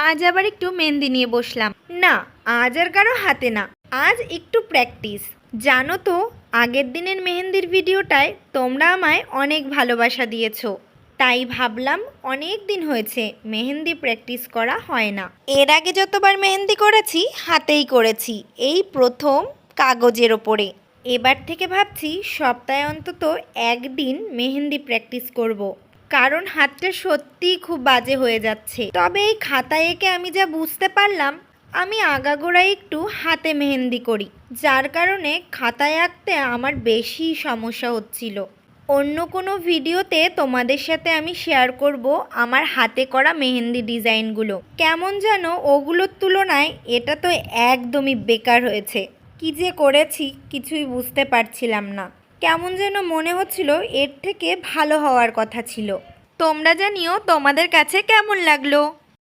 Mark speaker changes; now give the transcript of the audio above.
Speaker 1: আজ আবার একটু মেহেন্দি নিয়ে বসলাম। না, আজ আর কারো হাতে না, আজ একটু প্র্যাকটিস। জানো তো, আগের দিনের মেহেন্দির ভিডিওটায় তোমরা আমায় অনেক ভালোবাসা দিয়েছো, তাই ভাবলাম অনেক দিন হয়েছে মেহেন্দি প্র্যাকটিস করা হয় না। এর আগে যতবার মেহেন্দি করেছি হাতেই করেছি, এই প্রথম কাগজের ওপরে। এবার থেকে ভাবছি সপ্তাহে অন্তত একদিন মেহেন্দি প্র্যাকটিস করব, কারণ হাতটা সত্যিই খুব বাজে হয়ে যাচ্ছে। তবে এই খাতায় এঁকে আমি যা বুঝতে পারলাম, আমি আগাগোড়াই একটু হাতে মেহেন্দি করি, যার কারণে খাতায় আঁকতে আমার বেশি সমস্যা হচ্ছিল। অন্য কোনো ভিডিওতে তোমাদের সাথে আমি শেয়ার করব আমার হাতে করা মেহেন্দি ডিজাইনগুলো। কেমন যেন ওগুলোর তুলনায় এটা তো একদমই বেকার হয়েছে। কি যে করেছি কিছুই বুঝতে পারছিলাম না, কেমন যেন মনে হচ্ছিল এর থেকে ভালো হওয়ার কথা ছিল। তোমরা জানিও তোমাদের কাছে কেমন লাগলো।